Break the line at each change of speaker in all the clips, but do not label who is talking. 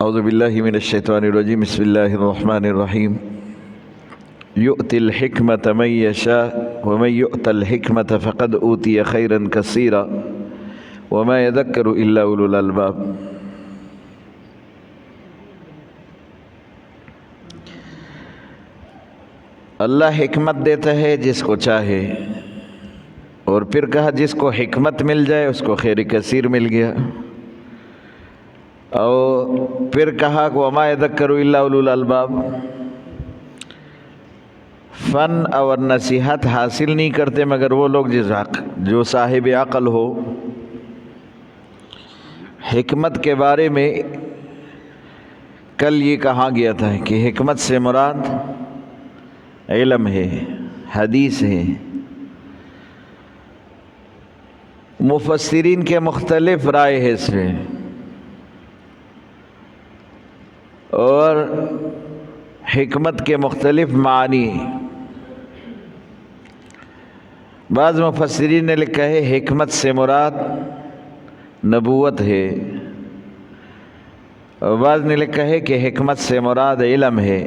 اعوذ باللہ من الشیطان الرجیم بسم اللہ الرحمن الرحیم یؤتی الحکمت من یشاء ومن یؤت الحکمت فقد اوتی خیرا کثیرا وما یذکر الا اولو الالباب۔ اللہ حکمت دیتا ہے جس کو چاہے، اور پھر کہا جس کو حکمت مل جائے اس کو خیر کثیر مل گیا، اور پھر کہا کہ وما یذکر الا اولو الالباب۔ فن اور نصیحت حاصل نہیں کرتے مگر وہ لوگ جو صاحب عقل ہو۔ حکمت کے بارے میں کل یہ کہا گیا تھا کہ حکمت سے مراد علم ہے، حدیث ہے۔ مفسرین کے مختلف رائے ہے اس میں، اور حکمت کے مختلف معنی۔ بعض مفسرین نے لکھا ہے حکمت سے مراد نبوت ہے، اور بعض نے لکھا ہے کہ حکمت سے مراد علم ہے،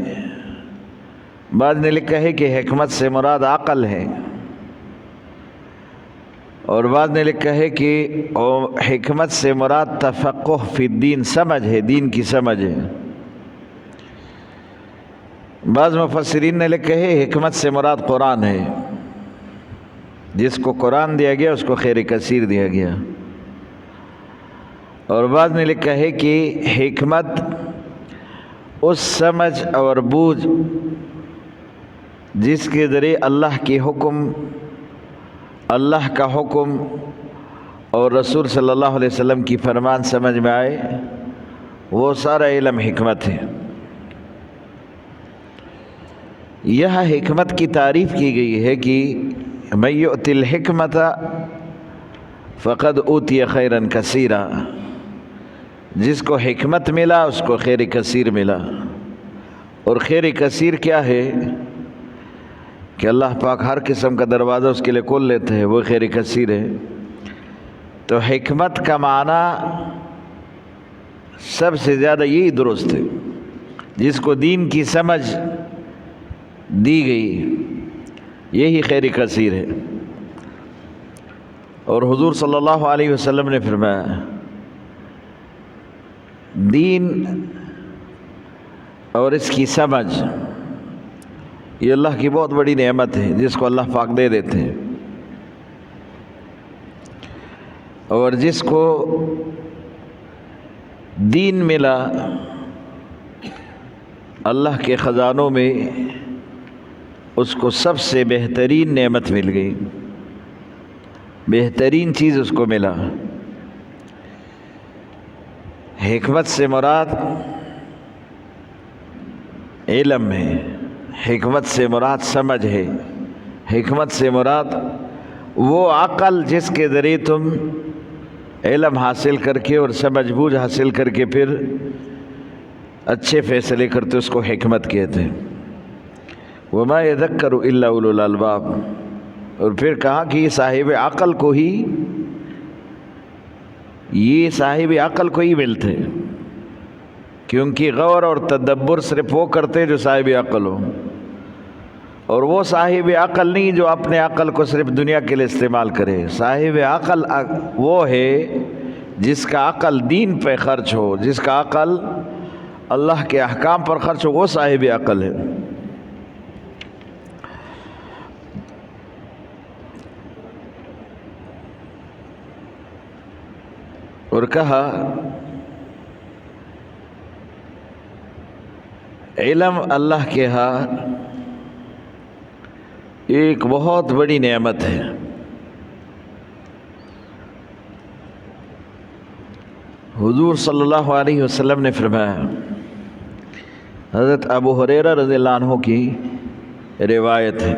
بعض نے لکھا ہے کہ حکمت سے مراد عقل ہے، اور بعض نے لکھا ہے کہ حکمت سے مراد تفقہ فی الدین، سمجھ ہے، دین کی سمجھ ہے۔ بعض مفسرین نے لکھا ہے حکمت سے مراد قرآن ہے، جس کو قرآن دیا گیا اس کو خیر کثیر دیا گیا، اور بعض نے لکھا ہے کہ حکمت اس سمجھ اور بوجھ جس کے ذریعے اللہ کے حکم، اللہ کا حکم اور رسول صلی اللہ علیہ وسلم کی فرمان سمجھ میں آئے، وہ سارا علم حکمت ہے۔ یہاں حکمت کی تعریف کی گئی ہے کہ من یؤتی الحکمت فقد اوتی خیرا کثیرا، جس کو حکمت ملا اس کو خیر کثیر ملا۔ اور خیر کثیر کیا ہے کہ اللہ پاک ہر قسم کا دروازہ اس کے لیے کھول لیتے ہیں، وہ خیر کثیر ہے۔ تو حکمت کا معنی سب سے زیادہ یہی درست ہے، جس کو دین کی سمجھ دی گئی، یہی خیر کثیر ہے۔ اور حضور صلی اللہ علیہ وسلم نے فرمایا دین اور اس کی سمجھ یہ اللہ کی بہت بڑی نعمت ہے جس کو اللہ پاک دے دیتے ہیں، اور جس کو دین ملا اللہ کے خزانوں میں اس کو سب سے بہترین نعمت مل گئی، بہترین چیز اس کو ملا۔ حکمت سے مراد علم ہے، حکمت سے مراد سمجھ ہے، حکمت سے مراد وہ عقل جس کے ذریعے تم علم حاصل کر کے اور سمجھ بوجھ حاصل کر کے پھر اچھے فیصلے کرتے، اس کو حکمت کہتے ہیں۔ وما یذکر الا اولو الالباب، اور پھر کہا کہ یہ صاحب عقل کو ہی ملتے ہیں، کیونکہ غور اور تدبر صرف وہ کرتے جو صاحب عقل ہو، اور وہ صاحب عقل نہیں جو اپنے عقل کو صرف دنیا کے لیے استعمال کرے۔ صاحب عقل وہ ہے جس کا عقل دین پہ خرچ ہو، جس کا عقل اللہ کے احکام پر خرچ ہو، وہ صاحب عقل ہے۔ اور کہا علم اللہ کے ہاں ایک بہت بڑی نعمت ہے۔ حضور صلی اللہ علیہ وسلم نے فرمایا، حضرت ابو ہریرہ رضی اللہ عنہ کی روایت ہے،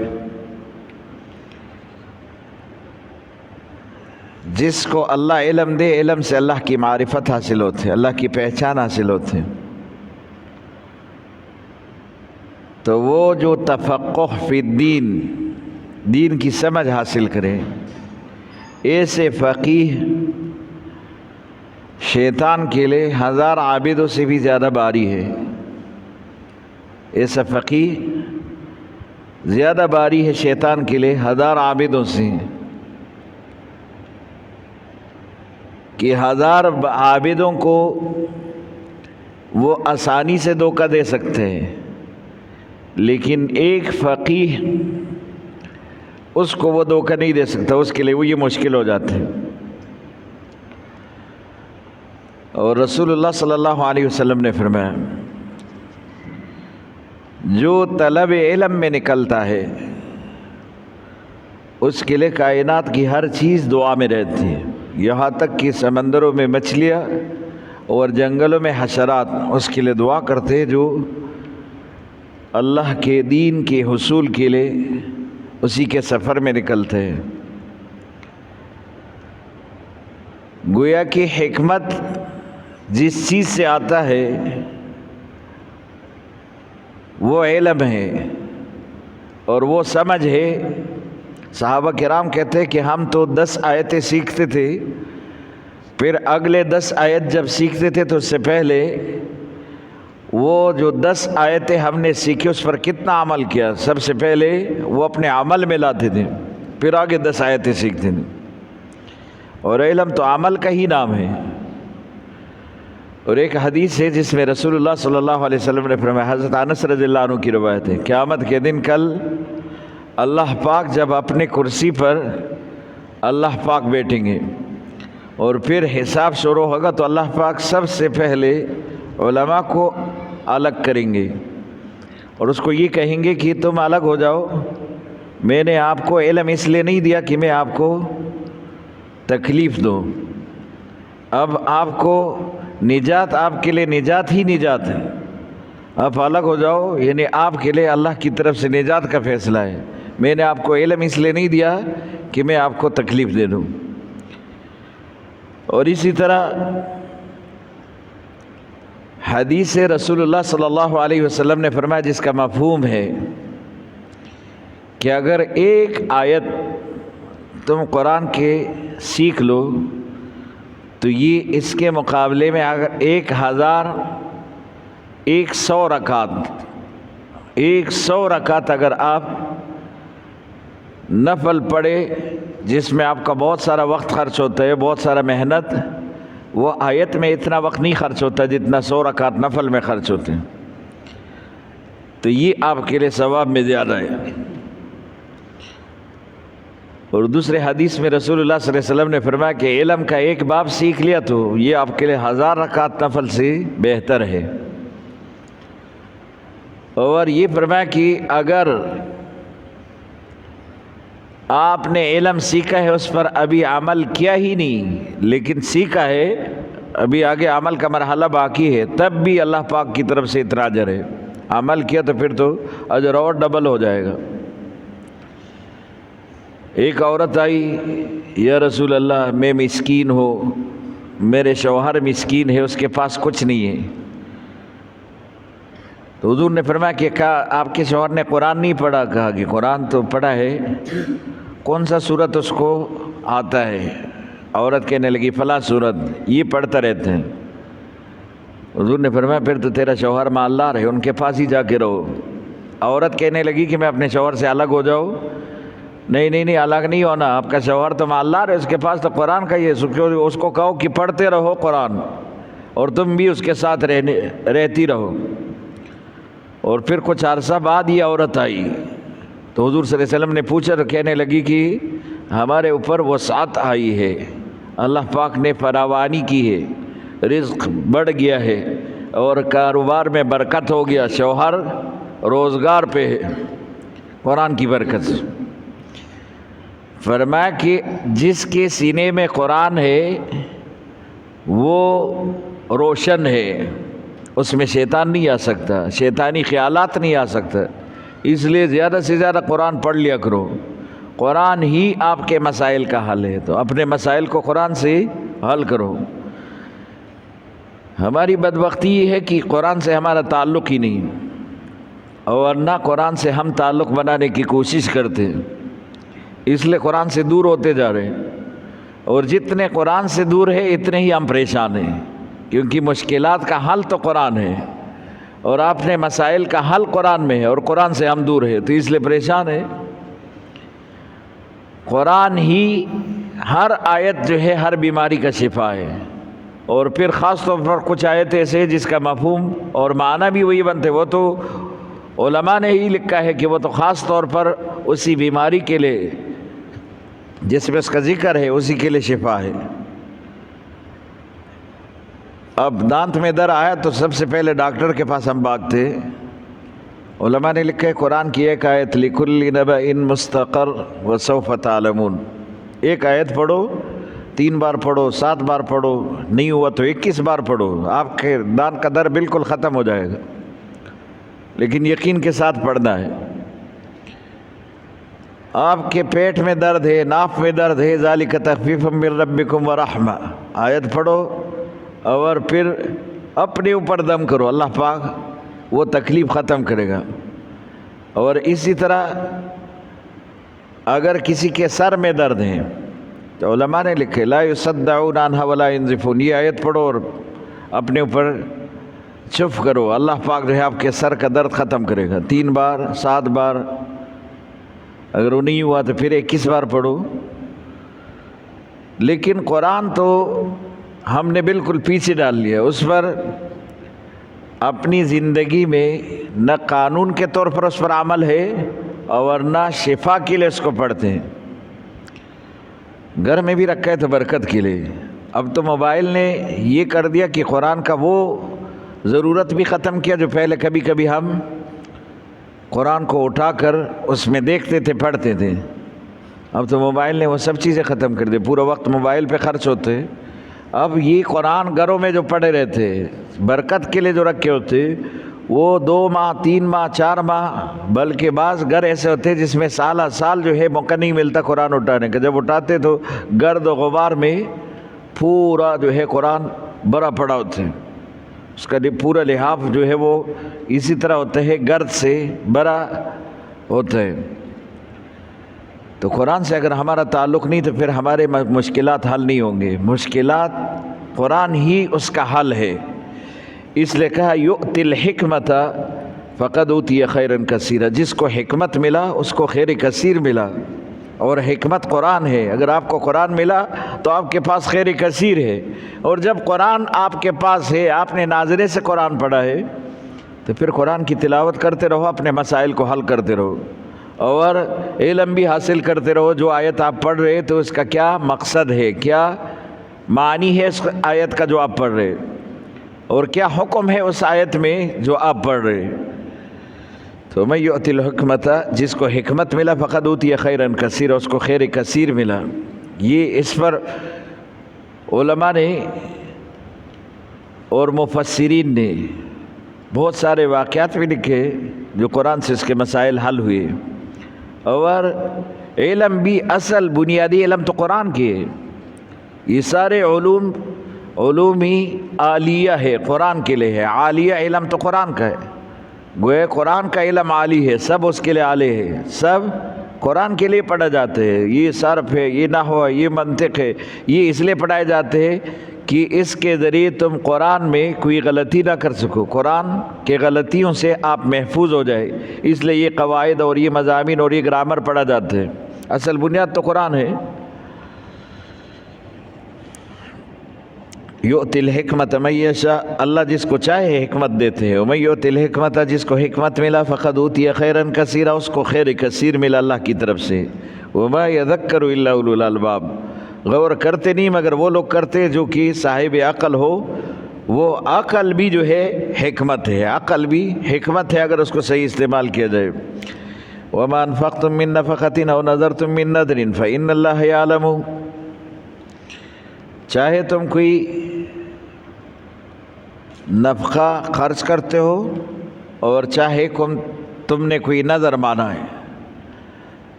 جس کو اللہ علم دے، علم سے اللہ کی معرفت حاصل ہوتے، اللہ کی پہچان حاصل ہوتے، تو وہ جو تفقہ فی الدین، دین کی سمجھ حاصل کرے، ایسے فقیہ شیطان کے لیے 1000 عابدوں سے بھی زیادہ باری ہے۔ ایسا فقیہ زیادہ باری ہے شیطان کے لیے 1000 عابدوں سے، کہ 1000 عابدوں کو وہ آسانی سے دھوکہ دے سکتے ہیں، لیکن ایک فقیہ اس کو وہ دھوکہ نہیں دے سکتا، اس کے لیے وہ یہ مشکل ہو جاتے ہیں۔ اور رسول اللہ صلی اللہ علیہ وسلم نے فرمایا جو طلب علم میں نکلتا ہے اس کے لیے کائنات کی ہر چیز دعا میں رہتی ہے، یہاں تک کہ سمندروں میں مچھلیاں اور جنگلوں میں حشرات اس کے لیے دعا کرتے ہیں جو اللہ کے دین کے حصول کے لیے اسی کے سفر میں نکلتے ہیں۔ گویا کہ حکمت جس چیز سے آتا ہے وہ علم ہے اور وہ سمجھ ہے۔ صحابہ کرام کہتے ہیں کہ ہم تو 10 آیتیں سیکھتے تھے، پھر اگلے 10 آیت جب سیکھتے تھے تو اس سے پہلے وہ جو 10 آیتیں ہم نے سیکھی اس پر کتنا عمل کیا، سب سے پہلے وہ اپنے عمل میں لاتے تھے، پھر آگے 10 آیتیں سیکھتے تھے۔ اور علم تو عمل کا ہی نام ہے۔ اور ایک حدیث ہے جس میں رسول اللہ صلی اللہ علیہ وسلم نے فرمایا، حضرت انس رضی اللہ عنہ کی روایت ہے، قیامت کے دن کل اللہ پاک جب اپنے کرسی پر اللہ پاک بیٹھیں گے اور پھر حساب شروع ہوگا تو اللہ پاک سب سے پہلے علماء کو الگ کریں گے اور اس کو یہ کہیں گے کہ تم الگ ہو جاؤ، میں نے آپ کو علم اس لیے نہیں دیا کہ میں آپ کو تکلیف دوں، اب آپ کو نجات، آپ کے لیے نجات ہی نجات ہے، آپ الگ ہو جاؤ، یعنی آپ کے لیے اللہ کی طرف سے نجات کا فیصلہ ہے، میں نے آپ کو علم اس لیے نہیں دیا کہ میں آپ کو تکلیف دے دوں۔ اور اسی طرح حدیث رسول اللہ صلی اللہ علیہ وسلم نے فرمایا جس کا مفہوم ہے کہ اگر ایک آیت تم قرآن کے سیکھ لو تو یہ اس کے مقابلے میں اگر 1100 رکعت اگر آپ نفل پڑھے جس میں آپ کا بہت سارا وقت خرچ ہوتا ہے، بہت سارا محنت، وہ آیت میں اتنا وقت نہیں خرچ ہوتا جتنا 100 رکعت نفل میں خرچ ہوتے ہیں، تو یہ آپ کے لیے ثواب میں زیادہ ہے۔ اور دوسرے حدیث میں رسول اللہ صلی اللہ علیہ وسلم نے فرمایا کہ علم کا ایک باب سیکھ لیا تو یہ آپ کے لیے 1000 رکعت نفل سے بہتر ہے۔ اور یہ فرمایا کہ اگر آپ نے علم سیکھا ہے اس پر ابھی عمل کیا ہی نہیں لیکن سیکھا ہے، ابھی آگے عمل کا مرحلہ باقی ہے، تب بھی اللہ پاک کی طرف سے اتنا اجر ہے، عمل کیا تو پھر تو اجر اور ڈبل ہو جائے گا۔ ایک عورت آئی، یا رسول اللہ میں مسکین ہوں، میرے شوہر مسکین ہے، اس کے پاس کچھ نہیں ہے، تو حضور نے فرمایا کہ کہا آپ کے شوہر نے قرآن نہیں پڑھا؟ کہا کہ قرآن تو پڑھا ہے۔ کون سا صورت اس کو آتا ہے؟ عورت کہنے لگی فلاں صورت، یہ پڑھتا رہتے ہیں۔ حضور نے فرمایا پھر تو تیرا شوہر مالدار ہے، ان کے پاس ہی جا کے رہو۔ عورت کہنے لگی کہ میں اپنے شوہر سے الگ ہو جاؤں؟ نہیں الگ نہیں ہونا، آپ کا شوہر تو مالدار ہے، اس کے پاس تو قرآن کا یہ اس کو کہو کہ پڑھتے رہو قرآن اور تم بھی اس کے ساتھ رہتی رہو۔ اور پھر کچھ عرصہ بعد یہ عورت آئی تو حضور صلی اللہ علیہ وسلم نے پوچھا تو کہنے لگی کہ ہمارے اوپر وسعت آئی ہے، اللہ پاک نے فراوانی کی ہے، رزق بڑھ گیا ہے اور کاروبار میں برکت ہو گیا، شوہر روزگار پہ ہے قرآن کی برکت سے۔ فرمایا کہ جس کے سینے میں قرآن ہے وہ روشن ہے، اس میں شیطان نہیں آ سکتا، شیطانی خیالات نہیں آ سکتا، اس لیے زیادہ سے زیادہ قرآن پڑھ لیا کرو، قرآن ہی آپ کے مسائل کا حل ہے، تو اپنے مسائل کو قرآن سے حل کرو۔ ہماری بدبختی یہ ہے کہ قرآن سے ہمارا تعلق ہی نہیں، اور نہ قرآن سے ہم تعلق بنانے کی کوشش کرتے ہیں، اس لیے قرآن سے دور ہوتے جا رہے ہیں۔ اور جتنے قرآن سے دور ہے اتنے ہی ہم پریشان ہیں، کیونکہ مشکلات کا حل تو قرآن ہے، اور آپ نے مسائل کا حل قرآن میں ہے، اور قرآن سے ہم دور ہیں تو اس لیے پریشان ہے۔ قرآن ہی ہر آیت جو ہے ہر بیماری کا شفا ہے، اور پھر خاص طور پر کچھ آیت ایسے ہیں جس کا مفہوم اور معنی بھی وہی بنتے، وہ تو علماء نے ہی لکھا ہے کہ وہ تو خاص طور پر اسی بیماری کے لیے جس میں اس کا ذکر ہے اسی کے لیے شفا ہے۔ اب دانت میں درد آیا تو سب سے پہلے ڈاکٹر کے پاس ہم بھاگتے، علماء نے لکھا ہے قرآن کی ایک آیت لِكُلِّ نَبَإٍ مُسْتَقَرٌّ وَسَوْفَ تَعْلَمُونَ، ایک آیت پڑھو، 3 بار پڑھو، 7 بار پڑھو، نہیں ہوا تو 21 بار پڑھو، آپ کے دانت کا درد بالکل ختم ہو جائے گا، لیکن یقین کے ساتھ پڑھنا ہے۔ آپ کے پیٹ میں درد ہے، ناف میں درد ہے، ذَلِكَ تَخْفِيفٌ مِّن رَبِّكُمْ وَرَحْمَةٌ، آیت پڑھو اور پھر اپنے اوپر دم کرو، اللہ پاک وہ تکلیف ختم کرے گا۔ اور اسی طرح اگر کسی کے سر میں درد ہے تو علماء نے لکھے لا يصدعون عنها ولا ينزفون، یہ آیت پڑھو اور اپنے اوپر چف کرو، اللہ پاک جو ہے آپ کے سر کا درد ختم کرے گا۔ 3 بار 7 بار، اگر وہ نہیں ہوا تو پھر 21 بار پڑھو۔ لیکن قرآن تو ہم نے بالکل پیچھے ڈال لیا، اس پر اپنی زندگی میں نہ قانون کے طور پر اس پر عمل ہے اور نہ شفا کے لیے اس کو پڑھتے ہیں۔ گھر میں بھی رکھا ہے تو برکت کے لیے، اب تو موبائل نے یہ کر دیا کہ قرآن کا وہ ضرورت بھی ختم کیا جو پہلے کبھی کبھی ہم قرآن کو اٹھا کر اس میں دیکھتے تھے، پڑھتے تھے، اب تو موبائل نے وہ سب چیزیں ختم کر دی، پورا وقت موبائل پہ خرچ ہوتے۔ اب یہ قرآن گھروں میں جو پڑھے رہتے برکت کے لیے جو رکھے ہوتے وہ 2 ماہ 3 ماہ 4 ماہ، بلکہ بعض گھر ایسے ہوتے جس میں سالہ سال جو ہے موقع نہیں ملتا قرآن اٹھانے کا، جب اٹھاتے تو گرد و غبار میں پورا جو ہے قرآن بھرا پڑا ہوتا ہے، اس کا پورا لحاف جو ہے وہ اسی طرح ہوتا ہے، گرد سے بھرا ہوتا ہے۔ تو قرآن سے اگر ہمارا تعلق نہیں تو پھر ہمارے مشکلات حل نہیں ہوں گے، مشکلات قرآن ہی اس کا حل ہے، اس لیے کہا یؤتی الحکمت فقد اوتی خیرا کثیرا، جس کو حکمت ملا اس کو خیر کثیر ملا، اور حکمت قرآن ہے، اگر آپ کو قرآن ملا تو آپ کے پاس خیر کثیر ہے، اور جب قرآن آپ کے پاس ہے، آپ نے ناظرے سے قرآن پڑھا ہے تو پھر قرآن کی تلاوت کرتے رہو، اپنے مسائل کو حل کرتے رہو، اور علم بھی حاصل کرتے رہو، جو آیت آپ پڑھ رہے تو اس کا کیا مقصد ہے، کیا معنی ہے اس آیت کا جو آپ پڑھ رہے، اور کیا حکم ہے اس آیت میں جو آپ پڑھ رہے۔ تو من یؤتی الحکمت، جس کو حکمت ملا فقد اوتی خیرا کثیرا، اس کو خیر کثیر ملا۔ یہ اس پر علماء نے اور مفسرین نے بہت سارے واقعات بھی لکھے جو قرآن سے اس کے مسائل حل ہوئے، اور علم بھی اصل بنیادی علم تو قرآن کی ہے، یہ سارے علوم ہی عالیہ ہے، قرآن کے لیے ہے، عالیہ علم تو قرآن کا ہے، گویا قرآن کا علم عالی ہے، سب اس کے لیے عالی ہے، سب قرآن کے لیے پڑھا جاتے ہیں، یہ صرف ہے، یہ نحو ہے، یہ منطق ہے، یہ اس لیے پڑھائے جاتے ہیں کہ اس کے ذریعے تم قرآن میں کوئی غلطی نہ کر سکو، قرآن کے غلطیوں سے آپ محفوظ ہو جائے، اس لیے یہ قواعد اور یہ مضامین اور یہ گرامر پڑھا جاتے ہیں، اصل بنیاد تو قرآن ہے۔ یؤتی الحکمت من یشاء، اللہ جس کو چاہے حکمت دیتے ہیں، ومن یؤتی الحکمت، جس کو حکمت ملا فقد اوتی خیرا کثیرا، اس کو خیر کثیر ملا اللہ کی طرف سے۔ وما یذکر الا اولو الالباب، غور کرتے نہیں مگر وہ لوگ کرتے جو کہ صاحب عقل ہو، وہ عقل بھی جو ہے حکمت ہے، عقل بھی حکمت ہے اگر اس کو صحیح استعمال کیا جائے۔ وما انفقتم من نفقۃ او نذرتم من نذر فإن اللہ یعلم، چاہے تم کوئی نفقہ خرچ کرتے ہو اور چاہے تم نے کوئی نظر مانا ہے،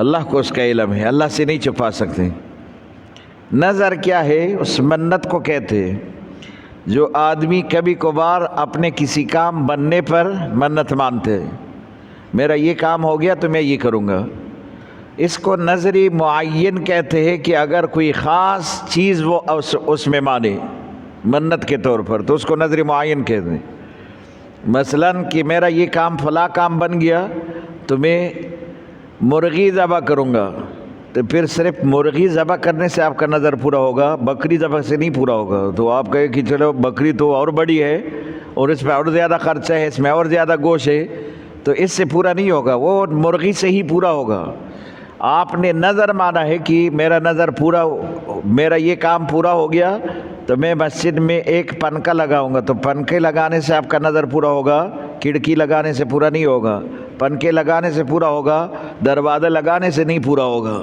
اللہ کو اس کا علم ہے، اللہ سے نہیں چھپا سکتے۔ نظر کیا ہے؟ اس منت کو کہتے ہیں جو آدمی کبھی کبھار اپنے کسی کام بننے پر منت مانتے ہیں، میرا یہ کام ہو گیا تو میں یہ کروں گا، اس کو نظری معین کہتے ہیں کہ اگر کوئی خاص چیز وہ اس میں مانے منت کے طور پر تو اس کو نظری معین کہتے ہیں. مثلاً کہ میرا یہ کام فلاں کام بن گیا تو میں مرغی ذبح کروں گا، تو پھر صرف مرغی ذبح کرنے سے آپ کا نظر پورا ہوگا، بکری ذبح سے نہیں پورا ہوگا. تو آپ کہیں کہ چلو بکری تو اور بڑی ہے اور اس میں اور زیادہ خرچہ ہے، اس میں اور زیادہ گوشت ہے، تو اس سے پورا نہیں ہوگا، وہ مرغی سے ہی پورا ہوگا. آپ نے نظر مانا ہے کہ میرا یہ کام پورا ہو گیا تو میں مسجد میں ایک پنکھا لگاؤں گا، تو پنکھے لگانے سے آپ کا نظر پورا ہوگا، کھڑکی لگانے سے پورا نہیں ہوگا، پنکھے لگانے سے پورا ہوگا، دروازے لگانے سے نہیں پورا ہوگا.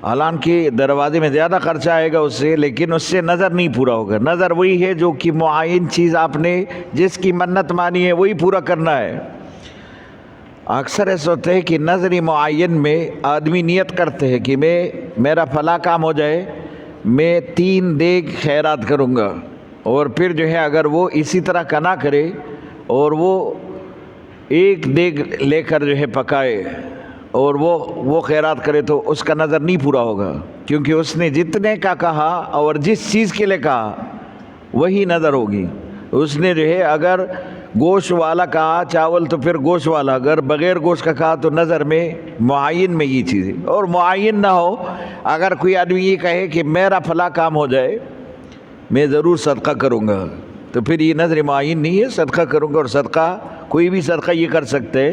حالانکہ دروازے میں زیادہ خرچہ آئے گا اس سے، لیکن اس سے نظر نہیں پورا ہوگا. نظر وہی ہے جو کہ معین چیز آپ نے جس کی منت مانی ہے وہی پورا کرنا ہے. اکثر ایسا ہوتا ہے کہ نظری معین میں آدمی نیت کرتے ہیں کہ میرا فلاں کام ہو جائے، میں 3 دیگ خیرات کروں گا، اور پھر جو ہے اگر وہ اسی طرح کا نہ کرے اور وہ 1 دیگ لے کر جو ہے پکائے اور وہ خیرات کرے تو اس کا نظر نہیں پورا ہوگا، کیونکہ اس نے جتنے کا کہا اور جس چیز کے لیے کہا وہی نظر ہوگی. اس نے جو ہے اگر گوشت والا کہا چاول تو پھر گوشت والا، اگر بغیر گوشت کا کہا تو نظر میں معین میں یہ چیز ہے. اور معین نہ ہو، اگر کوئی آدمی یہ کہے کہ میرا فلاں کام ہو جائے میں ضرور صدقہ کروں گا، تو پھر یہ نظر معین نہیں ہے، صدقہ کروں گا. اور صدقہ کوئی بھی صدقہ یہ کر سکتے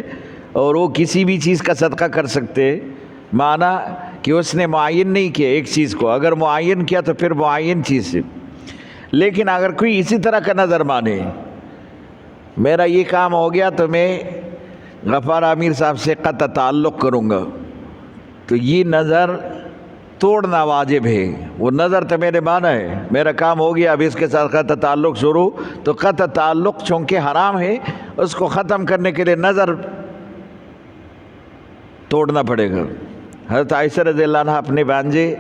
اور وہ کسی بھی چیز کا صدقہ کر سکتے، معنی کہ اس نے معین نہیں کیا ایک چیز کو، اگر معین کیا تو پھر معین چیز سے. لیکن اگر کوئی اسی طرح کا نظر مانے، میرا یہ کام ہو گیا تو میں غفار امیر صاحب سے قطع تعلق کروں گا، تو یہ نظر توڑنا واجب ہے. وہ نظر تو میں نے مانا ہے، میرا کام ہو گیا، اب اس کے ساتھ قطع تعلق شروع، تو قطع تعلق چونکہ حرام ہے اس کو ختم کرنے کے لیے نظر توڑنا پڑے گا. حضرت عائشہ رضی اللہ عنہ اپنے بھانجے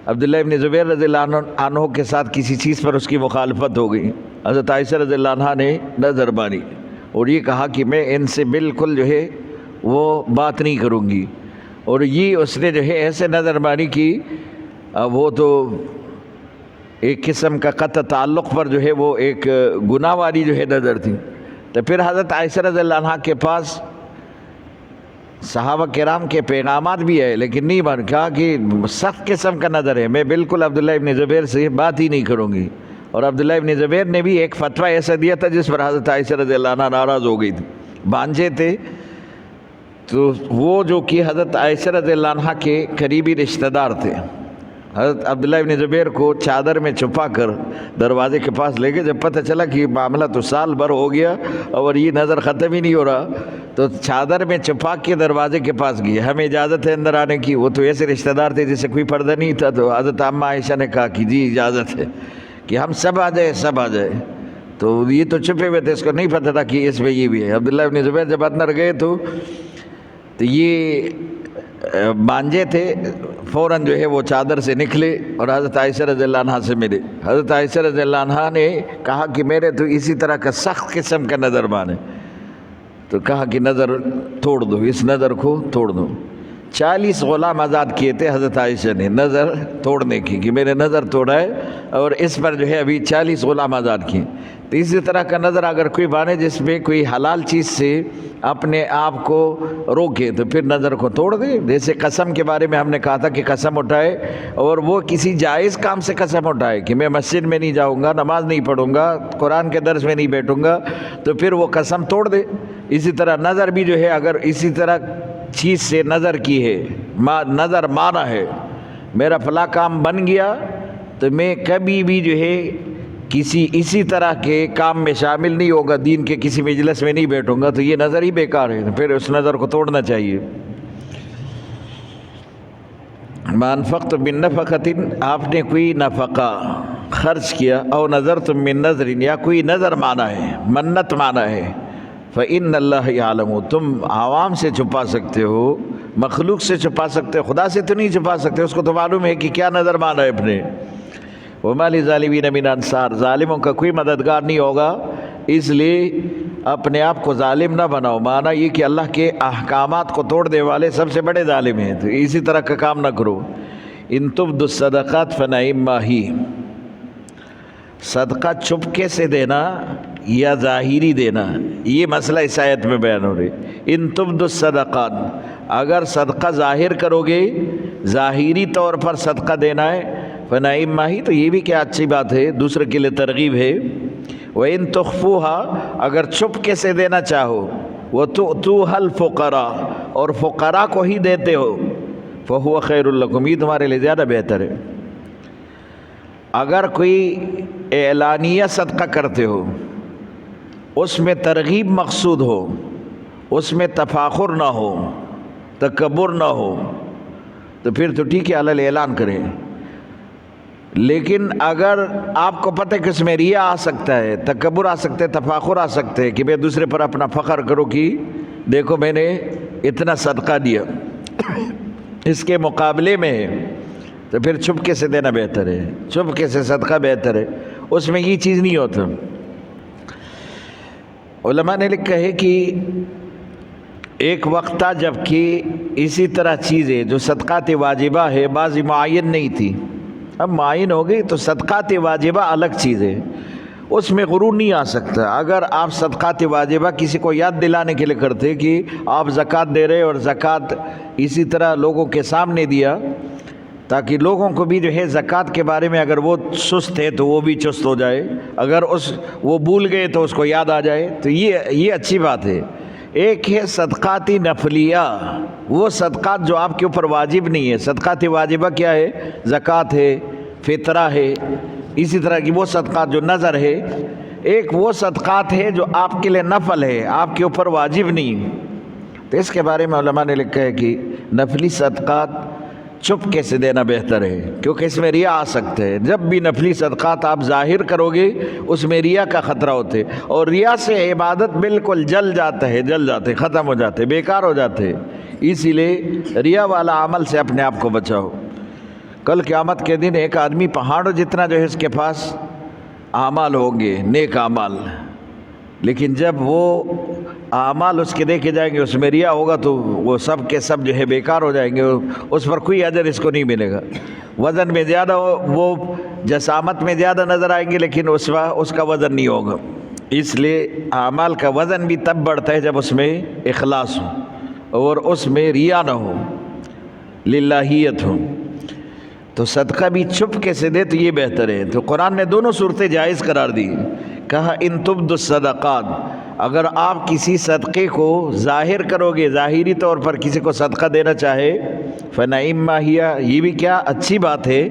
عبداللہ ابن زبیر رضی اللہ عنہ کے ساتھ کسی چیز پر اس کی مخالفت ہو گئی. حضرت عائشہ رضی اللہ عنہ نے نظر مانی اور یہ کہا کہ میں ان سے بالکل جو ہے وہ بات نہیں کروں گی. اور یہ اس نے جو ہے ایسے نظر مانی کی، وہ تو ایک قسم کا قطع تعلق پر جو ہے وہ ایک گناہ والی جو ہے نظر تھی. تو پھر حضرت عائشہ رضی اللہ عنہ کے پاس صحابہ کرام کے پیغامات بھی ہے، لیکن نہیں مان، کہا کہ سخت قسم کا نظر ہے، میں بالکل عبداللہ ابن زبیر سے بات ہی نہیں کروں گی. اور عبداللہ ابن زبیر نے بھی ایک فتویٰ ایسا دیا تھا جس پر حضرت عائشہ رضی اللہ عنہ ناراض ہو گئی تھی. بانجے تھے تو وہ جو کہ حضرت عائشہ رضی اللہ عنہ کے قریبی رشتہ دار تھے، حضرت عبداللہ ابن زبیر کو چادر میں چھپا کر دروازے کے پاس لے گئے. جب پتہ چلا کہ یہ معاملہ تو سال بھر ہو گیا اور یہ نظر ختم ہی نہیں ہو رہا، تو چادر میں چھپا کے دروازے کے پاس گئے، ہمیں اجازت ہے اندر آنے کی. وہ تو ایسے رشتہ دار تھے جسے کوئی پردہ نہیں تھا، تو حضرت عامہ عائشہ نے کہا کہ جی اجازت ہے کہ ہم سب آ جائے. تو یہ تو چھپے ہوئے تھے، اس کو نہیں پتہ تھا کہ اس میں یہ بھی ہے. عبداللہ ابن زبیر جب اندر گئے تو یہ بانجے تھے، فوراً جو ہے وہ چادر سے نکلے اور حضرت عائشہ رضی اللہ عنہ سے ملے. حضرت عائشہ رضی اللہ عنہ نے کہا کہ میرے تو اسی طرح کا سخت قسم کا نظر مانے، تو کہا کہ نظر توڑ دو، اس نظر کو توڑ دو. 40 غلام آزاد کیے تھے حضرت عائشہ نے نظر توڑنے کی، کہ میرے نظر توڑا ہے اور اس پر جو ہے ابھی 40 غلام آزاد کیے. تو اسی طرح کا نظر اگر کوئی بانے جس میں کوئی حلال چیز سے اپنے آپ کو روکے تو پھر نظر کو توڑ دے. جیسے قسم کے بارے میں ہم نے کہا تھا کہ قسم اٹھائے اور وہ کسی جائز کام سے قسم اٹھائے کہ میں مسجد میں نہیں جاؤں گا، نماز نہیں پڑھوں گا، قرآن کے درس میں نہیں بیٹھوں گا، تو پھر وہ قسم توڑ دے. اسی طرح نظر بھی جو ہے اگر اسی طرح چیز سے نظر کی ہے، نظر مانا ہے میرا فلاں کام بن گیا تو میں کبھی بھی جو ہے کسی اسی طرح کے کام میں شامل نہیں ہوگا، دین کے کسی مجلس میں نہیں بیٹھوں گا، تو یہ نظر ہی بیکار ہے. پھر اس نظر کو توڑنا چاہیے. مانفقت من نفقۃ، آپ نے کوئی نفقہ خرچ کیا، او نظرتم من نظر، یا کوئی نظر مانا ہے، منت مانا ہے، فإن اللہ یعلم، تم عوام سے چھپا سکتے ہو، مخلوق سے چھپا سکتے ہو، خدا سے تو نہیں چھپا سکتے، اس کو تو معلوم ہے کہ کیا نظر مانا ہے اپنے. وما للظالمین من انصار، ظالموں کا کوئی مددگار نہیں ہوگا، اس لیے اپنے آپ کو ظالم نہ بناؤ، معنی یہ کہ اللہ کے احکامات کو توڑنے والے سب سے بڑے ظالم ہیں، تو اسی طرح کا کام نہ کرو۔ ان تبدوا الصدقات فنعما ہی، صدقہ چپکے سے دینا یا ظاہری دینا، یہ مسئلہ اس آیت میں بیان ہو رہی۔ ان تبدوا الصدقات، اگر صدقہ ظاہر کرو گے، ظاہری طور پر صدقہ دینا ہے، فنعما ہی، تو یہ بھی کیا اچھی بات ہے، دوسرے کے لیے ترغیب ہے۔ وَإِن تُخْفُوهَا، اگر چپکے سے دینا چاہو، وَتُؤْتُوهَا الْفُقَرَاءَ، اور فقراء کو ہی دیتے ہو، فَهُوَ خَيْرٌ لَكُمْ، یہ تمہارے لیے زیادہ بہتر ہے۔ اگر کوئی اعلانیہ صدقہ کرتے ہو، اس میں ترغیب مقصود ہو، اس میں تفاخر نہ ہو، تکبر نہ ہو، تو پھر تو ٹھیک ہے، علی الاعلان کریں۔ لیکن اگر آپ کو پتہ ہے کہ اس میں ریا آ سکتا ہے، تکبر آ سکتا ہے، تفاخر آ سکتے ہیں کہ میں دوسرے پر اپنا فخر کروں کہ دیکھو میں نے اتنا صدقہ دیا، اس کے مقابلے میں ہے، تو پھر چھپکے سے دینا بہتر ہے، چھپکے سے صدقہ بہتر ہے، اس میں یہ چیز نہیں ہوتا۔ علماء نے لکھا ہے کہ ایک وقت تھا جب کہ اسی طرح چیزیں جو صدقات واجبہ ہے بعضی معین نہیں تھی، اب معین ہو گئی تو صدقات واجبہ الگ چیز ہے، اس میں غرور نہیں آ سکتا۔ اگر آپ صدقات واجبہ کسی کو یاد دلانے کے لیے کرتے کہ آپ زکوٰۃ دے رہے اور زکوٰۃ اسی طرح لوگوں کے سامنے دیا تاکہ لوگوں کو بھی جو ہے زکوٰۃ کے بارے میں اگر وہ سست ہے تو وہ بھی چست ہو جائے، اگر وہ بھول گئے تو اس کو یاد آ جائے، تو یہ اچھی بات ہے۔ ایک ہے صدقات نفلیہ، وہ صدقات جو آپ کے اوپر واجب نہیں ہے۔ صدقات واجبہ کیا ہے؟ زکوٰۃ ہے، فطرہ ہے، اسی طرح کی وہ صدقات جو نظر ہے۔ ایک وہ صدقات ہے جو آپ کے لیے نفل ہے، آپ کے اوپر واجب نہیں، تو اس کے بارے میں علماء نے لکھا ہے کہ نفلی صدقات چپکے سے دینا بہتر ہے، کیونکہ اس میں ریا آ سکتے ہیں۔ جب بھی نفلی صدقات آپ ظاہر کرو گے اس میں ریا کا خطرہ ہوتے، اور ریا سے عبادت بالکل جل جاتے، ختم ہو جاتے، بیکار ہو جاتے۔ اسی لیے ریا والا عمل سے اپنے آپ کو بچاؤ۔ کل قیامت کے دن ایک آدمی پہاڑوں جتنا جو ہے اس کے پاس اعمال ہوں گے، نیک اعمال، لیکن جب وہ اعمال اس کے دیکھے جائیں گے اس میں ریا ہوگا تو وہ سب کے سب جو ہے بیکار ہو جائیں گے، اس پر کوئی اجر اس کو نہیں ملے گا۔ وزن میں زیادہ وہ جسامت میں زیادہ نظر آئیں گے لیکن اس کا وزن نہیں ہوگا۔ اس لیے اعمال کا وزن بھی تب بڑھتا ہے جب اس میں اخلاص ہو اور اس میں ریا نہ ہو، للہیت ہو۔ تو صدقہ بھی چھپکے سے دے تو یہ بہتر ہے۔ تو قرآن نے دونوں صورتیں جائز قرار دی، کہا ان تبدوا الصدقات، اگر آپ کسی صدقے کو ظاہر کرو گے، ظاہری طور پر کسی کو صدقہ دینا چاہے، فنعما ہی، یہ بھی کیا اچھی بات ہے۔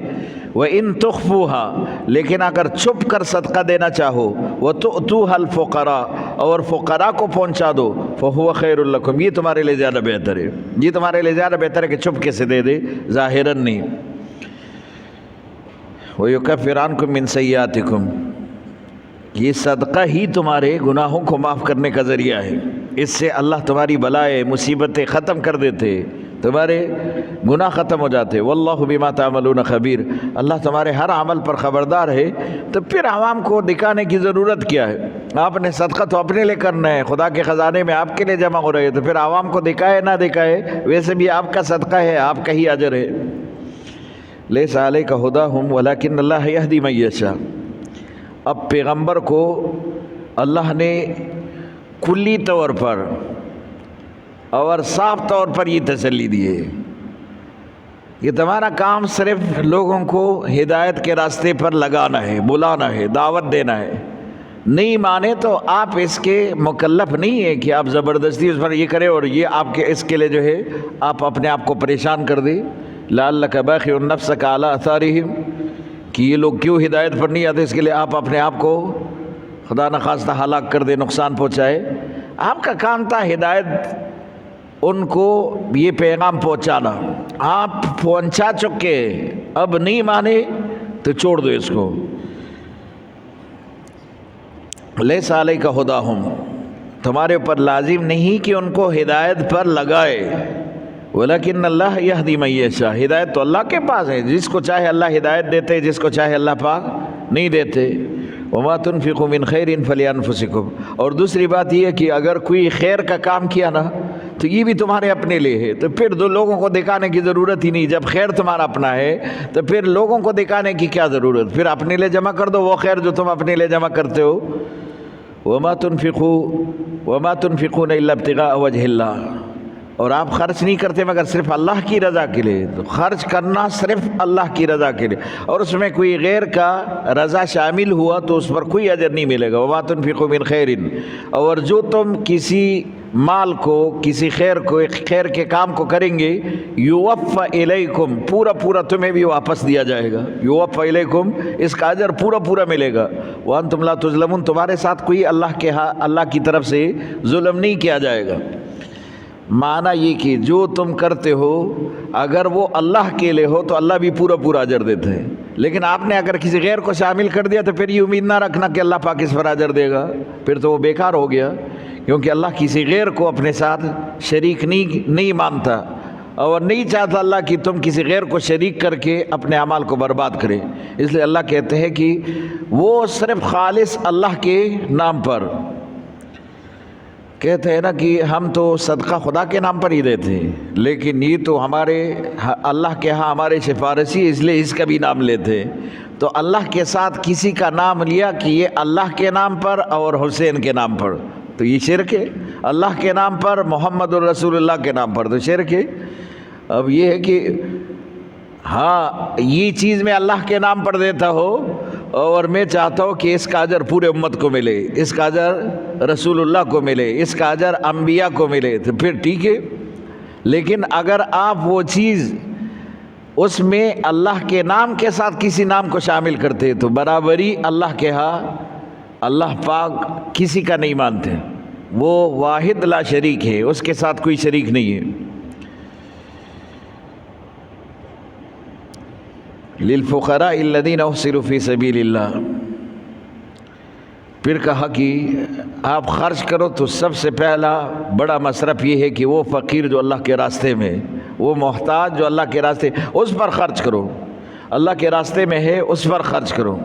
وَإِن تُخْفُوهَا، لیکن اگر چھپ کر صدقہ دینا چاہو، وَتُؤْتُوهَا الْفُقَرَاءَ، اور فقراء کو پہنچا دو، فَهُوَ خَيْرٌ لَكُمْ، یہ تمہارے لیے زیادہ بہتر ہے، یہ تمہارے لیے زیادہ بہتر ہے کہ چھپکے سے دے دے، ظاہراً نہیں۔ وَيُكَفِّرْ عَنْكُم مِّن سَيِّئَاتِكُمْ، یہ صدقہ ہی تمہارے گناہوں کو معاف کرنے کا ذریعہ ہے، اس سے اللہ تمہاری بلائیں مصیبتیں ختم کر دیتے، تمہارے گناہ ختم ہو جاتے۔ واللہ بما تعملون خبیر، اللہ تمہارے ہر عمل پر خبردار ہے۔ تو پھر عوام کو دکھانے کی ضرورت کیا ہے؟ آپ نے صدقہ تو اپنے لیے کرنا ہے، خدا کے خزانے میں آپ کے لیے جمع ہو رہے، تو پھر عوام کو دکھائے نہ دکھائے، ویسے بھی آپ کا صدقہ ہے، آپ کا ہی اجر ہے۔ لیس علیک ھداھم ولکن اللہ یہدی من یشاء، اب پیغمبر کو اللہ نے کلی طور پر اور صاف طور پر یہ تسلی دی ہے کہ تمہارا کام صرف لوگوں کو ہدایت کے راستے پر لگانا ہے، بلانا ہے، دعوت دینا ہے۔ نہیں مانے تو آپ اس کے مکلف نہیں ہیں کہ آپ زبردستی اس پر یہ کریں اور یہ آپ کے اس کے لیے جو ہے آپ اپنے آپ کو پریشان کر دیں۔ لعلک باخع نفسک علی آثارہم، کہ یہ لوگ کیوں ہدایت پر نہیں آتے، اس کے لیے آپ اپنے آپ کو خدا نخواستہ ہلاک کر دے، نقصان پہنچائے۔ آپ کا کام تھا ہدایت، ان کو یہ پیغام پہنچانا، آپ پہنچا چکے، اب نہیں مانے تو چھوڑ دو اس کو۔ لیس علیک ھداھم، تمہارے اوپر لازم نہیں کہ ان کو ہدایت پر لگائے، ولیکن اللہ یہدی من یشاء، ہدایت تو اللہ کے پاس ہے، جس کو چاہے اللہ ہدایت دیتے، جس کو چاہے اللہ پاک نہیں دیتے۔ وما تنفقوا من خیر فلانفسکم. اور دوسری بات یہ ہے کہ اگر کوئی خیر کا کام کیا نا تو یہ بھی تمہارے اپنے لیے ہے، تو پھر دو لوگوں کو دکھانے کی ضرورت ہی نہیں. جب خیر تمہارا اپنا ہے تو پھر لوگوں کو دکھانے کی کیا ضرورت، پھر اپنے لیے جمع کر دو وہ خیر جو تم اپنے لیے جمع کرتے ہو. وما تنفقون الا ابتغاء وجہ اللہ. اور آپ خرچ نہیں کرتے مگر صرف اللہ کی رضا کے لیے. تو خرچ کرنا صرف اللہ کی رضا کے لیے، اور اس میں کوئی غیر کا رضا شامل ہوا تو اس پر کوئی اجر نہیں ملے گا. وما تنفقوا من خیر. اور جو تم کسی مال کو، کسی خیر کو، خیر کے کام کو کریں گے، یوفى الیکم، پورا تمہیں بھی واپس دیا جائے گا. یوفى الیکم، اس کا اجر پورا ملے گا. وانتم لا تظلمون، تمہارے ساتھ کوئی اللہ کی طرف سے ظلم نہیں کیا جائے گا. معنی یہ کہ جو تم کرتے ہو اگر وہ اللہ کے لیے ہو تو اللہ بھی پورا اجر دیتے ہیں. لیکن آپ نے اگر کسی غیر کو شامل کر دیا تو پھر یہ امید نہ رکھنا کہ اللہ پاک اس پر اجر دے گا، پھر تو وہ بیکار ہو گیا. کیونکہ اللہ کسی غیر کو اپنے ساتھ شریک نہیں مانتا، اور نہیں چاہتا اللہ کہ تم کسی غیر کو شریک کر کے اپنے اعمال کو برباد کرے. اس لیے اللہ کہتے ہیں کہ وہ صرف خالص اللہ کے نام پر کہتے ہیں نا کہ ہم تو صدقہ خدا کے نام پر ہی دیتے ہیں، لیکن یہ تو ہمارے اللہ کے ہاں ہمارے سفارشی، اس لیے اس کا بھی نام لیتے ہیں. تو اللہ کے ساتھ کسی کا نام لیا کہ یہ اللہ کے نام پر اور حسین کے نام پر، تو یہ شرک ہے. اللہ کے نام پر، محمد الرسول اللہ کے نام پر، تو شرک ہے. اب یہ ہے کہ ہاں یہ چیز میں اللہ کے نام پر دیتا ہو اور میں چاہتا ہوں کہ اس کا اجر پورے امت کو ملے، اس کا اجر رسول اللہ کو ملے، اس کا اجر انبیاء کو ملے، تو پھر ٹھیک ہے. لیکن اگر آپ وہ چیز اس میں اللہ کے نام کے ساتھ کسی نام کو شامل کرتے تو برابری اللہ کے ہاں اللہ پاک کسی کا نہیں مانتے. وہ واحد لا شریک ہے، اس کے ساتھ کوئی شریک نہیں ہے. للفقراء الذین احصروا فی سبیل اللہ. پھر کہا کہ آپ خرچ کرو تو سب سے پہلا بڑا مصرف یہ ہے کہ وہ فقیر جو اللہ کے راستے میں، وہ محتاج جو اللہ کے راستے، اس پر خرچ کرو. اللہ کے راستے میں ہے اس پر خرچ کرو.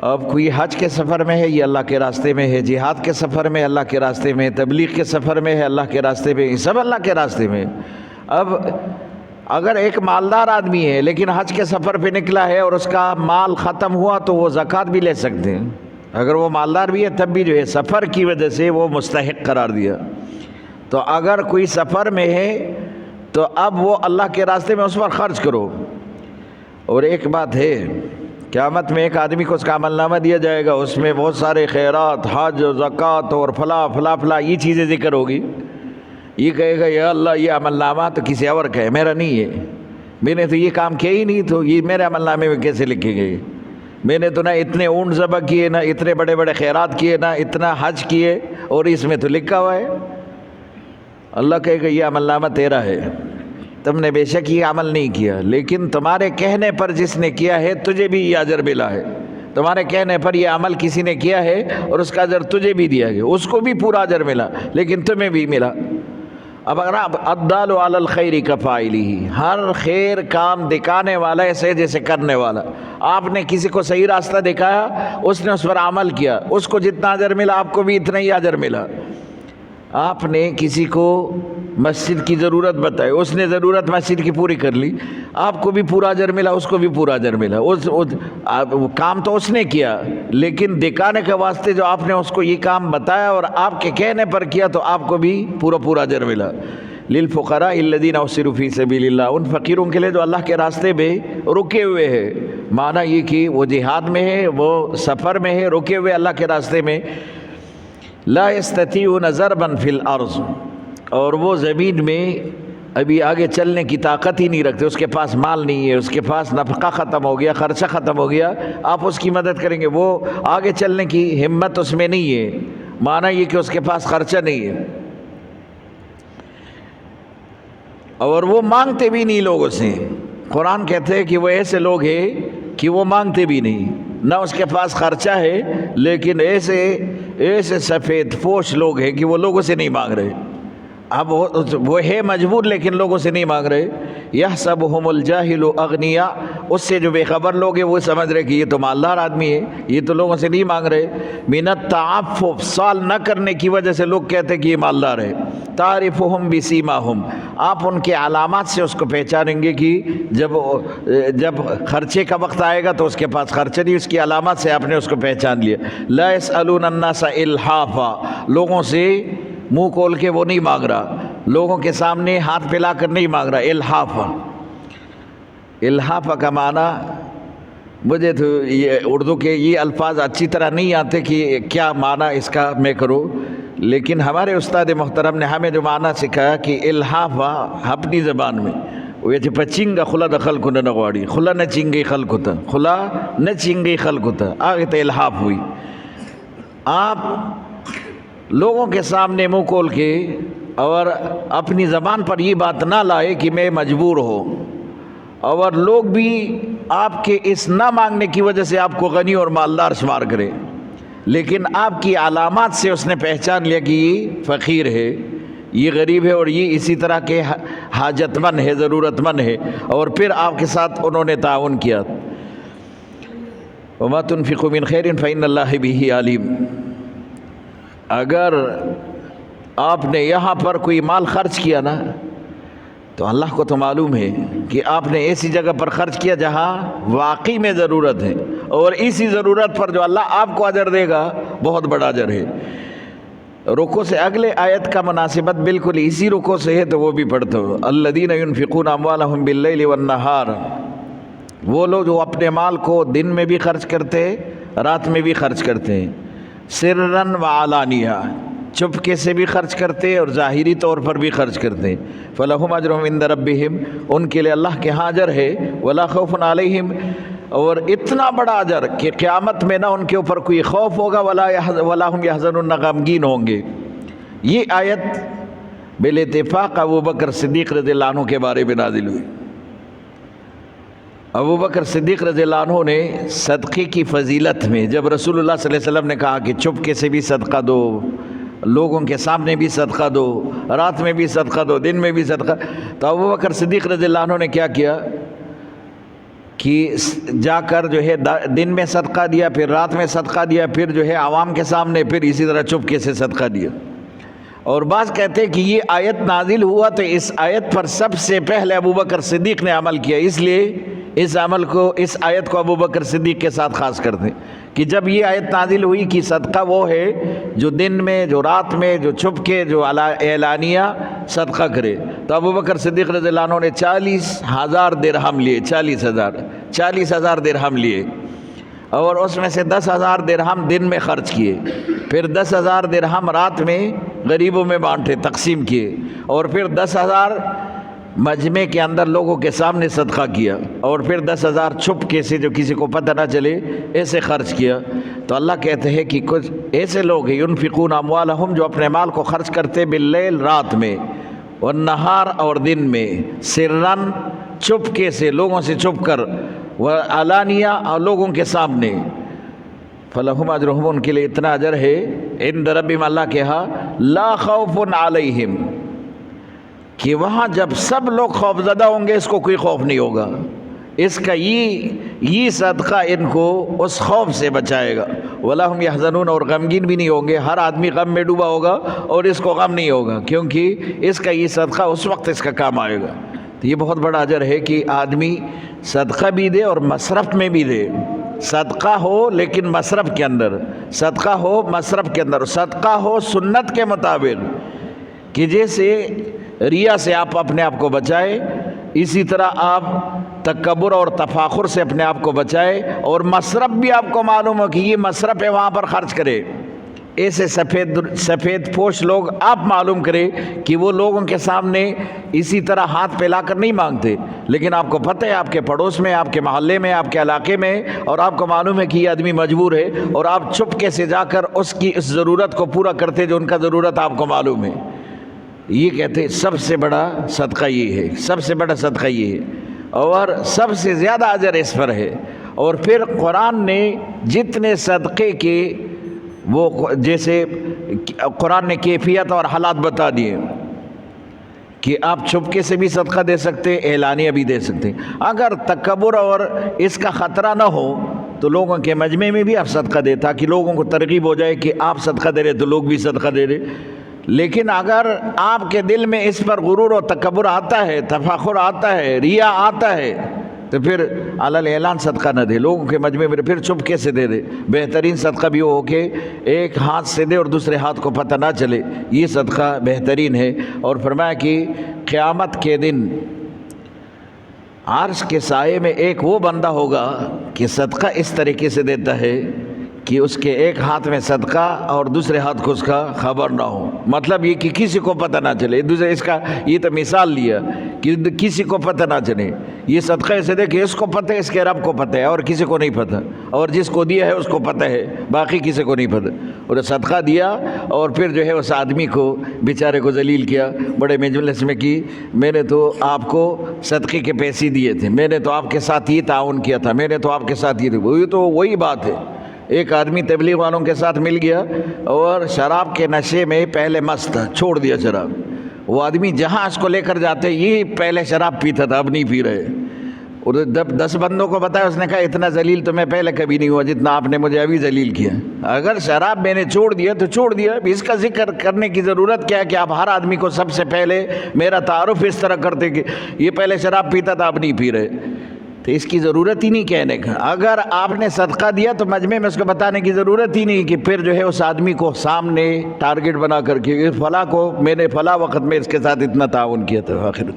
اب کوئی حج کے سفر میں ہے یہ اللہ کے راستے میں ہے، جہاد کے سفر میں اللہ کے راستے میں، تبلیغ کے سفر میں ہے اللہ کے راستے میں، یہ سب اللہ کے راستے میں. اب اگر ایک مالدار آدمی ہے لیکن حج کے سفر پہ نکلا ہے اور اس کا مال ختم ہوا تو وہ زکوٰۃ بھی لے سکتے ہیں. اگر وہ مالدار بھی ہے تب بھی جو ہے سفر کی وجہ سے وہ مستحق قرار دیا. تو اگر کوئی سفر میں ہے تو اب وہ اللہ کے راستے میں اس پر خرچ کرو. اور ایک بات ہے، قیامت میں ایک آدمی کو اس کا عمل نامہ دیا جائے گا، اس میں بہت سارے خیرات، حج، زکوٰۃ اور فلاں یہ چیزیں ذکر ہوگی. یہ کہے گا یا اللہ یہ عمل نامہ تو کسی اور کا ہے، میرا نہیں ہے، میں نے تو یہ کام کیا ہی نہیں، تو یہ میرے عمل نامے میں کیسے لکھے گئے؟ میں نے تو نہ اتنے اونٹ ذبح کیے، نہ اتنے بڑے خیرات کیے، نہ اتنا حج کیے، اور اس میں تو لکھا ہوا ہے. اللہ کہے گا یہ عمل نامہ تیرا ہے، تم نے بے شک یہ عمل نہیں کیا، لیکن تمہارے کہنے پر جس نے کیا ہے تجھے بھی یہ اجر ملا ہے. تمہارے کہنے پر یہ عمل کسی نے کیا ہے اور اس کا اجر تجھے بھی دیا گیا، اس کو بھی پورا اجر ملا لیکن تمہیں بھی ملا. اب اگر آپ الدال علی الخیر کفاعلہ، ہر خیر کام دکھانے والا ایسے جیسے کرنے والا. آپ نے کسی کو صحیح راستہ دکھایا، اس نے اس پر عمل کیا، اس کو جتنا اجر ملا آپ کو بھی اتنا ہی اجر ملا. آپ نے کسی کو مسجد کی ضرورت بتائی، اس نے ضرورت مسجد کی پوری کر لی، آپ کو بھی پورا اجر ملا، اس کو بھی پورا اجر ملا. کام تو اس نے کیا لیکن دکھانے کے واسطے جو آپ نے اس کو یہ کام بتایا اور آپ کے کہنے پر کیا تو آپ کو بھی پورا اجر ملا. للفقراء الذین احصروا فی سبیل اللہ، ان فقیروں کے لیے جو اللہ کے راستے میں رکے ہوئے ہیں. معنی یہ کہ وہ جہاد میں ہے، وہ سفر میں ہے، رکے ہوئے اللہ کے راستے میں. لا یستطیعون ضربا فی الارض، اور وہ زمین میں ابھی آگے چلنے کی طاقت ہی نہیں رکھتے، اس کے پاس مال نہیں ہے، اس کے پاس نفقہ ختم ہو گیا، خرچہ ختم ہو گیا، آپ اس کی مدد کریں گے، وہ آگے چلنے کی ہمت اس میں نہیں ہے. معنی یہ کہ اس کے پاس خرچہ نہیں ہے، اور وہ مانگتے بھی نہیں لوگوں سے. قرآن کہتے ہیں کہ وہ ایسے لوگ ہیں کہ وہ مانگتے بھی نہیں، نہ اس کے پاس خرچہ ہے، لیکن ایسے سفید پوش لوگ ہیں کہ وہ لوگوں سے نہیں مانگ رہے. اب وہ ہے مجبور لیکن لوگوں سے نہیں مانگ رہے. یحسبہم الجاہل اغنیاء، اس سے جو بے خبر لوگ ہیں وہ سمجھ رہے کہ یہ تو مالدار آدمی ہے، یہ تو لوگوں سے نہیں مانگ رہے. من التعفف، سوال نہ کرنے کی وجہ سے لوگ کہتے ہیں کہ یہ مالدار ہے. تعرفہم بسیماہم، آپ ان کے علامات سے اس کو پہچانیں گے کہ جب خرچے کا وقت آئے گا تو اس کے پاس خرچہ نہیں، اس کی علامات سے آپ نے اس کو پہچان لیا. لا یسألون الناس الحافا، لوگوں سے منہ کھول کے وہ نہیں مانگ رہا، لوگوں کے سامنے ہاتھ پھیلا کر نہیں مانگ رہا. الحافا، الحافا کا معنی مجھے تو یہ اردو کے یہ الفاظ اچھی طرح نہیں آتے کہ کیا معنی اس کا میں کروں، لیکن ہمارے استاد محترم نے ہمیں جو معنی سکھایا کہ الحافا اپنی زبان میں وہ یہ پچنگا خلا د خلق نہ نغواڑی، خلا نہ چنگی خلق ہوتا، خلا نہ چنگی خلق ہوتا، آگے تو الحاف ہوئی. آپ لوگوں کے سامنے منہ کھول کے اور اپنی زبان پر یہ بات نہ لائے کہ میں مجبور ہوں، اور لوگ بھی آپ کے اس نہ مانگنے کی وجہ سے آپ کو غنی اور مالدار شمار کرے، لیکن آپ کی علامات سے اس نے پہچان لیا کہ یہ فقیر ہے، یہ غریب ہے، اور یہ اسی طرح کے حاجت مند ہے، ضرورت مند ہے، اور پھر آپ کے ساتھ انہوں نے تعاون کیا. وما تنفقوا من خیر فإن اللہ بہ علیم. اگر آپ نے یہاں پر کوئی مال خرچ کیا نا تو اللہ کو تو معلوم ہے کہ آپ نے ایسی جگہ پر خرچ کیا جہاں واقعی میں ضرورت ہے، اور اسی ضرورت پر جو اللہ آپ کو اجر دے گا بہت بڑا اجر ہے. رکوع سے اگلے آیت کا مناسبت بالکل اسی رکوع سے ہے تو وہ بھی پڑھتا ہوں. الذین ينفقون اموالهم باللیل والنہار، وہ لوگ جو اپنے مال کو دن میں بھی خرچ کرتے ہیں، رات میں بھی خرچ کرتے ہیں. سرًا وعلانیہ، چپکے سے بھی خرچ کرتے اور ظاہری طور پر بھی خرچ کرتے ہیں. فلہم اجرہم عند ربہم، ان کے لیے اللہ کے ہاں اجر ہے. ولا خوف علیہم، اور اتنا بڑا اجر کہ قیامت میں نہ ان کے اوپر کوئی خوف ہوگا، ولا ہم یحزنون، نہ غمگین ہوں گے. یہ آیت بالاتفاق ابو بکر صدیق رضی اللہ عنہ کے بارے میں نازل ہوئی. ابو بکر صدیق رضی اللہ عنہ نے صدقے کی فضیلت میں، جب رسول اللہ صلی اللہ علیہ وسلم نے کہا کہ چپکے سے بھی صدقہ دو، لوگوں کے سامنے بھی صدقہ دو، رات میں بھی صدقہ دو، دن میں بھی صدقہ، تو ابو بکر صدیق رضی اللہ عنہ نے کیا کیا کہ جا کر جو ہے دن میں صدقہ دیا، پھر رات میں صدقہ دیا، پھر جو ہے عوام کے سامنے، پھر اسی طرح چپکے سے صدقہ دیا. اور بعض کہتے ہیں کہ یہ آیت نازل ہوا تو اس آیت پر سب سے پہلے ابو بکر صدیق نے عمل کیا، اس لیے اس عمل کو، اس آیت کو ابو بکر صدیق کے ساتھ خاص کرتے ہیں کہ جب یہ آیت نازل ہوئی کہ صدقہ وہ ہے جو دن میں، جو رات میں، جو چھپ کے، جو اعلانیہ صدقہ کرے. تو ابو بکر صدیق رضی اللہ عنہ نے 40,000 درہم لیے، 40,000 درہم لیے، اور اس میں سے 10,000 درہم دن میں خرچ کیے، پھر 10,000 درہم رات میں غریبوں میں بانٹے، تقسیم کیے، اور پھر 10,000 مجمع کے اندر لوگوں کے سامنے صدقہ کیا، اور پھر 10,000 چھپ کے سے جو کسی کو پتہ نہ چلے ایسے خرچ کیا. تو اللہ کہتے ہیں کہ کچھ ایسے لوگ ہیں ينفقون اموالہم، جو اپنے مال کو خرچ کرتے باللیل، رات میں، والنہار، اور دن میں، سرًا، چھپ کے سے، لوگوں سے چھپ کر، وعلانیہ، اور لوگوں کے سامنے. فلہم اجرہم، ان کے لیے اتنا اجر ہے عند ربہم، اللہ کے ہاں، لا خوف علیہم، کہ وہاں جب سب لوگ خوف زدہ ہوں گے اس کو کوئی خوف نہیں ہوگا. اس کا یہ صدقہ ان کو اس خوف سے بچائے گا. ولا ہم یحزنون، اور غمگین بھی نہیں ہوں گے. ہر آدمی غم میں ڈوبا ہوگا اور اس کو غم نہیں ہوگا، کیونکہ اس کا یہ صدقہ اس وقت اس کا کام آئے گا. تو یہ بہت بڑا اجر ہے کہ آدمی صدقہ بھی دے اور مصرف میں بھی دے. صدقہ ہو لیکن مصرف کے اندر، صدقہ ہو مصرف کے اندر، صدقہ ہو سنت کے مطابق، کہ جیسے ریا سے آپ اپنے آپ کو بچائے، اسی طرح آپ تکبر اور تفاخر سے اپنے آپ کو بچائے، اور مصرف بھی آپ کو معلوم ہو کہ یہ مصرف ہے، وہاں پر خرچ کرے. ایسے سفید پوش لوگ آپ معلوم کرے کہ وہ لوگوں کے سامنے اسی طرح ہاتھ پھیلا کر نہیں مانگتے، لیکن آپ کو پتہ ہے آپ کے پڑوس میں، آپ کے محلے میں، آپ کے علاقے میں، اور آپ کو معلوم ہے کہ یہ آدمی مجبور ہے، اور آپ چپکے سے جا کر اس کی اس ضرورت کو پورا کرتے جو ان کا ضرورت آپ کو معلوم ہے. یہ کہتے سب سے بڑا صدقہ یہ ہے، سب سے بڑا صدقہ یہ ہے، اور سب سے زیادہ اجر اس پر ہے. اور پھر قرآن نے جتنے صدقے کے وہ جیسے قرآن نے کیفیت اور حالات بتا دیے. کہ آپ چھپکے سے بھی صدقہ دے سکتے، اعلانیہ بھی دے سکتے. اگر تکبر اور اس کا خطرہ نہ ہو تو لوگوں کے مجمع میں بھی آپ صدقہ دے، تاکہ لوگوں کو ترغیب ہو جائے کہ آپ صدقہ دے رہے تو لوگ بھی صدقہ دے رہے. لیکن اگر آپ کے دل میں اس پر غرور و تکبر آتا ہے، تفاخر آتا ہے، ریا آتا ہے، تو پھر علل اعلان صدقہ نہ دے، لوگوں کے مجمع میں پھر چپکے سے دے دے. بہترین صدقہ بھی وہ ہو کہ ایک ہاتھ سے دے اور دوسرے ہاتھ کو پتہ نہ چلے، یہ صدقہ بہترین ہے. اور فرمایا کہ قیامت کے دن عرش کے سائے میں ایک وہ بندہ ہوگا کہ صدقہ اس طریقے سے دیتا ہے کہ اس کے ایک ہاتھ میں صدقہ اور دوسرے ہاتھ کو اس کا خبر نہ ہو. مطلب یہ کہ کسی کو پتہ نہ چلے. دوسرے اس کا یہ تو مثال لیا کہ کسی کو پتہ نہ چلے. یہ صدقہ ایسے دے کہ اس کو پتہ ہے، اس کے رب کو پتہ ہے، اور کسی کو نہیں پتہ، اور جس کو دیا ہے اس کو پتہ ہے، باقی کسی کو نہیں پتہ. اور صدقہ دیا اور پھر جو ہے اس آدمی کو بیچارے کو ذلیل کیا بڑے مجلس میں کہ میں نے تو آپ کو صدقے کے پیسے دیے تھے، میں نے تو آپ کے ساتھ یہ تعاون کیا تھا، میں نے تو آپ کے ساتھ یہ تھے. تو وہی بات ہے. ایک آدمی تبلیغ والوں کے ساتھ مل گیا اور شراب کے نشے میں پہلے مست تھا، چھوڑ دیا شراب. وہ آدمی جہاں اس کو لے کر جاتے، یہ پہلے شراب پیتا تھا، اب نہیں پی رہے. اور 10 بندوں کو بتایا، اس نے کہا اتنا ذلیل تو میں پہلے کبھی نہیں ہوا جتنا آپ نے مجھے ابھی ذلیل کیا. اگر شراب میں نے چھوڑ دیا تو چھوڑ دیا، اس کا ذکر کرنے کی ضرورت کیا ہے کہ آپ ہر آدمی کو سب سے پہلے میرا تعارف اس طرح کرتے کہ یہ پہلے شراب پیتا تھا اب نہیں پی رہے. تو اس کی ضرورت ہی نہیں کہنے کا. اگر آپ نے صدقہ دیا تو مجمع میں اس کو بتانے کی ضرورت ہی نہیں کہ پھر جو ہے اس آدمی کو سامنے ٹارگٹ بنا کر کے فلاں کو میں نے فلاں وقت میں اس کے ساتھ اتنا تعاون کیا تھا. آخر